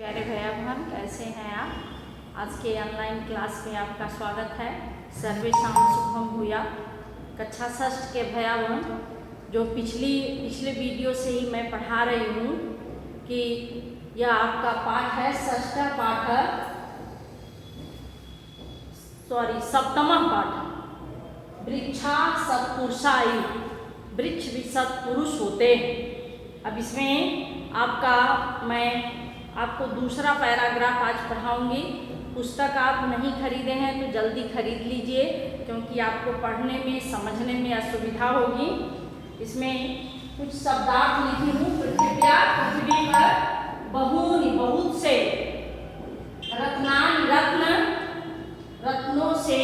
प्यारे भैया बहन, कैसे हैं आप। आज के ऑनलाइन क्लास में आपका स्वागत है। सर्वेषां शुभम भूयात्। कक्षा षष्ठ के भैया बहन, जो पिछले वीडियो से ही मैं पढ़ा रही हूँ कि यह आपका पाठ है, षष्ठ पाठ है, सप्तमः पाठ। वृक्षा सत्पुरुषायु, वृक्ष भी सत्पुरुष होते हैं। अब इसमें मैं आपको दूसरा पैराग्राफ आज पढ़ाऊंगी। पुस्तक आप नहीं खरीदे हैं तो जल्दी खरीद लीजिए, क्योंकि आपको पढ़ने में समझने में असुविधा होगी। इसमें कुछ शब्दार्थ लिखी हूँ। पृथ्वी पर बहूनि, बहुत से, रत्नानि, रत्नों से,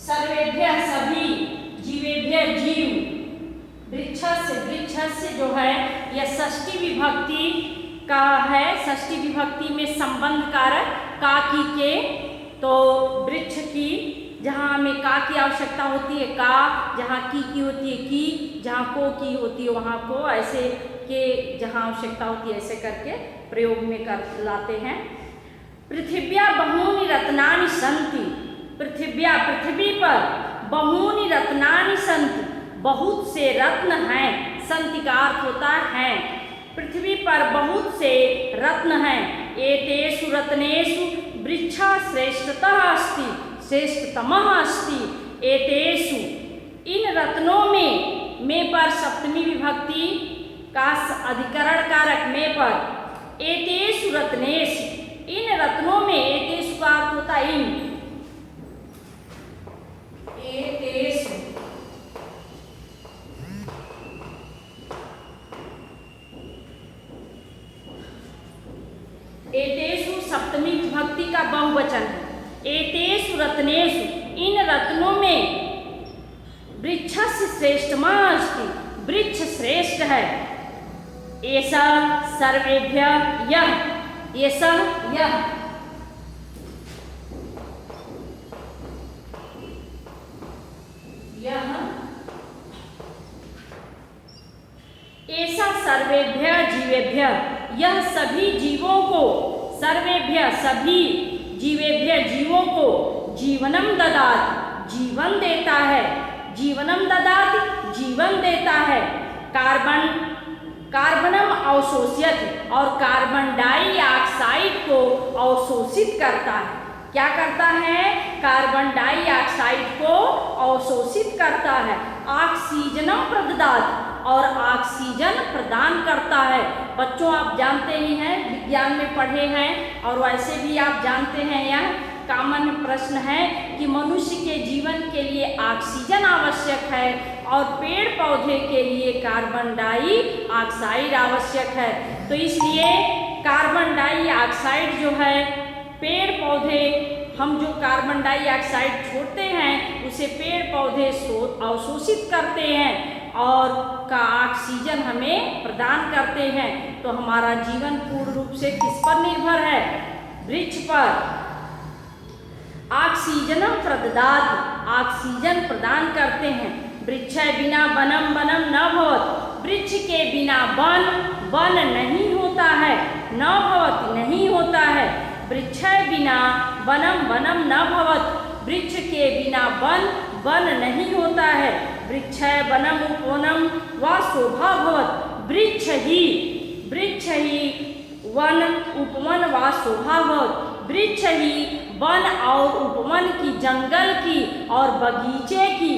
सर्वेभ्यः सभी, जीवेभ्यः जीव, वृक्ष से जो है यह षष्ठी विभक्ति का है। षष्ठी विभक्ति में संबंध कारक का की के, तो वृक्ष की जहाँ हमें का की आवश्यकता होती है का, जहाँ की होती है की, जहाँ को की होती है वहाँ को, ऐसे के जहाँ आवश्यकता होती है ऐसे करके प्रयोग में कर लाते हैं। पृथिव्या बहूनि रत्नानि सन्ति, पृथ्वी पर बहूनि रत्नानि सन्ति, बहुत से रत्न हैं। सन्ति का अर्थ होता है। पृथ्वी पर बहुत से रत्न हैं। एतेषु रत्नेषु वृक्षा श्रेष्ठतः अस्ति, श्रेष्ठतमः अस्ति। एतेषु, इन रत्नों में पर सप्तमी विभक्ति का अधिकरण कारक में पर। एतेषु रत्नेषु, इन रत्नों में, एतेषु का अर्थ होता है इन, एतेषु सप्तमी विभक्ति का बहुवचन है। एतेषु रत्नेषु, इन रत्नों में, वृक्षस्य श्रेष्ठतमः अस्ति, वृक्ष श्रेष्ठ है। एषा सर्वेभ्यः यः, एषा यः, ऐसा सर्वेभ्यः जीवेभ्यः, यह सभी जीवों को, सर्वेभ्यः सभी, जीवेभ्यः जीवों को, जीवनम ददाति, जीवन देता है। जीवनम ददाति, जीवन देता है। कार्बनम अवशोष्यति, और कार्बन डाइऑक्साइड को अवशोषित करता है। क्या करता है? कार्बन डाइऑक्साइड को अवशोषित करता है। ऑक्सीजनम प्रददाति, और ऑक्सीजन प्रदान करता है। बच्चों, आप जानते ही हैं, विज्ञान में पढ़े हैं, और वैसे भी आप जानते हैं, यह कॉमन प्रश्न है कि मनुष्य के जीवन के लिए ऑक्सीजन आवश्यक है और पेड़ पौधे के लिए कार्बन डाइऑक्साइड आवश्यक है। तो इसलिए कार्बन डाइऑक्साइड जो है, पेड़ पौधे, हम जो कार्बन डाइऑक्साइड छोड़ते हैं उसे पेड़ पौधे अवशोषित करते हैं और का ऑक्सीजन हमें प्रदान करते हैं। तो हमारा जीवन पूर्ण रूप से किस पर निर्भर है? वृक्ष पर। ऑक्सीजनम प्रददाति, ऑक्सीजन प्रदान करते हैं। वृक्षे बिना वनम न भवति, वृक्ष के बिना वन नहीं होता है। न भवति, नहीं होता है। वृक्षे बिना वनम न भवति, वृक्ष के बिना वन नहीं होता है। वृक्षे वनम उपवनम वा शोभा भवति, वृक्ष ही वन उपवन वा शोभा भवति। वृक्ष ही वन और उपवन की, जंगल की और बगीचे की।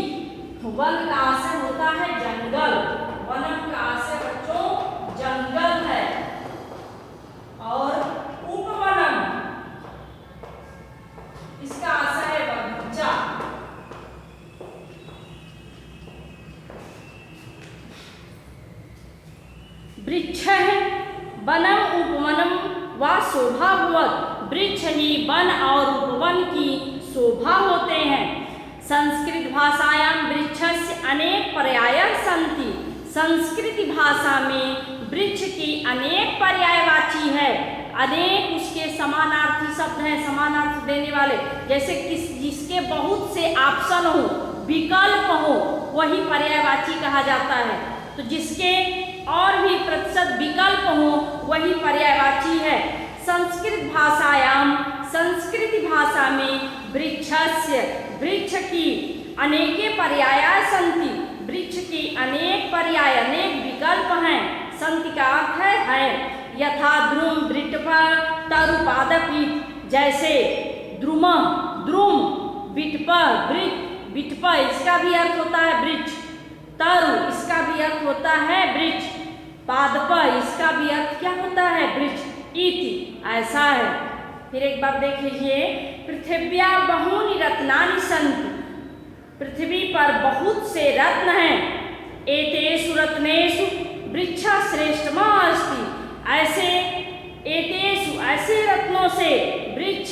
वन का आशय होता है जंगल, वनम का आशय बच्चों जंगल है, और उपवनम इसका आशय है बगीचा। वृक्ष वनम उपवनम वा शोभा भवति, वृक्ष ही वन और उपवन की शोभा होते हैं। संस्कृत भाषायां वृक्षस्य अनेक पर्यायाः सन्ति, संस्कृत भाषा में वृक्ष की अनेक पर्यायवाची है। अनेक उसके समानार्थी शब्द हैं, समानार्थ देने वाले, जैसे जिसके बहुत से ऑप्शन हो, विकल्प हो वही पर्यायवाची कहा जाता है। तो जिसके और भी प्रतिशत विकल्प हो वही पर्यायवाची है। संस्कृत भाषायाम, संस्कृत भाषा में वृक्षस्य, वृक्ष की अनेके पर्याया सन्ति, वृक्ष की अनेक पर्याय, अनेक विकल्प हैं। सन्ति का अर्थ है। यथा द्रुम, वृटप, तरु, पादपी, जैसे द्रुम, द्रुम, विटप, वृक्ष, विटप इसका भी अर्थ होता है वृक्ष, तरु इसका भी अर्थ होता है वृक्ष, पादप इसका भी अर्थ क्या होता है वृक्ष, इति ऐसा है। फिर एक बार देख लीजिए, पृथिव्या बहूनि रत्नानि सन्ति, पृथ्वी पर बहुत से रत्न हैं। एतेषु रत्नेषु वृक्षा श्रेष्ठमा अस्ति, ऐसे एतेषु ऐसे रत्नों से वृक्ष,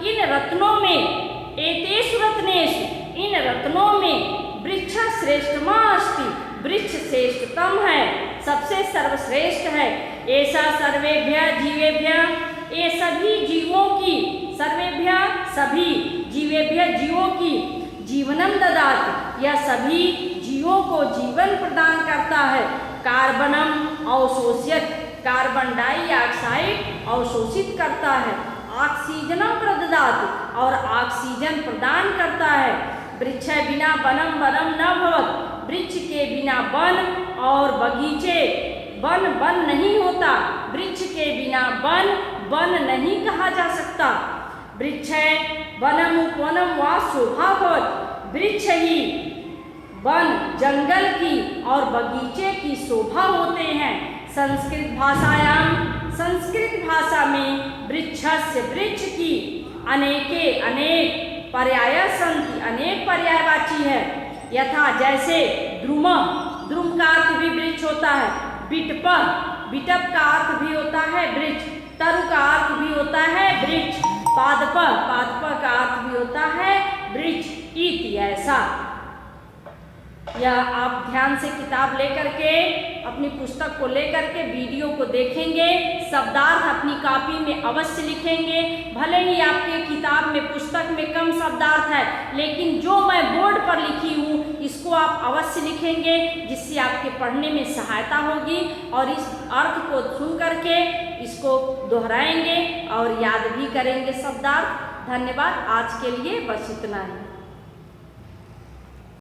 इन रत्नों में, एतेषु रत्नेषु इन रत्नों में वृक्ष श्रेष्ठमा अस्ति, वृक्ष श्रेष्ठतम है, सबसे सर्वश्रेष्ठ है। ऐसा सर्वेभ्य जीवेभ्य, ये सभी जीवों की, सर्वेभ्य सभी, जीवेभ्य जीवों की, जीवनम ददाति यह सभी जीवों को जीवन प्रदान करता है। कार्बनम अवशोष्यत, कार्बन डाइऑक्साइड अवशोषित करता है। ऑक्सीजनम प्रददाति और ऑक्सीजन प्रदान करता है। वृक्ष बिना वनम वनम न भवत, वृक्ष के बिना वन और बगीचे, वन वन नहीं होता, वृक्ष के बिना वन वन नहीं कहा जा सकता। वृक्ष वनम उपवनम वा शोभा भवत, वृक्ष ही वन जंगल की और बगीचे की शोभा होते हैं। संस्कृत भाषायाम, संस्कृत भाषा में वृक्षस्य, वृक्ष की अनेके अनेक पर्याय सन्ति, अनेक पर्यायवाची है। यथा जैसे द्रुम, द्रुम का अर्थ भी वृक्ष होता है। विटप, विटप का अर्थ भी होता है वृक्ष। तरु का अर्थ भी होता है वृक्ष। पादप, पादप का अर्थ भी होता है वृक्ष, इति ऐसा। यह आप ध्यान से किताब लेकर के, अपनी पुस्तक को लेकर के वीडियो को देखेंगे, शब्दार्थ अपनी कॉपी में अवश्य लिखेंगे। भले ही आपके किताब में, पुस्तक में कम शब्दार्थ है, लेकिन जो मैं बोर्ड पर लिखी हूँ इसको आप अवश्य लिखेंगे, जिससे आपके पढ़ने में सहायता होगी और इस अर्थ को सुन करके इसको दोहराएंगे और याद भी करेंगे शब्दार्थ। धन्यवाद। आज के लिए बस इतना ही।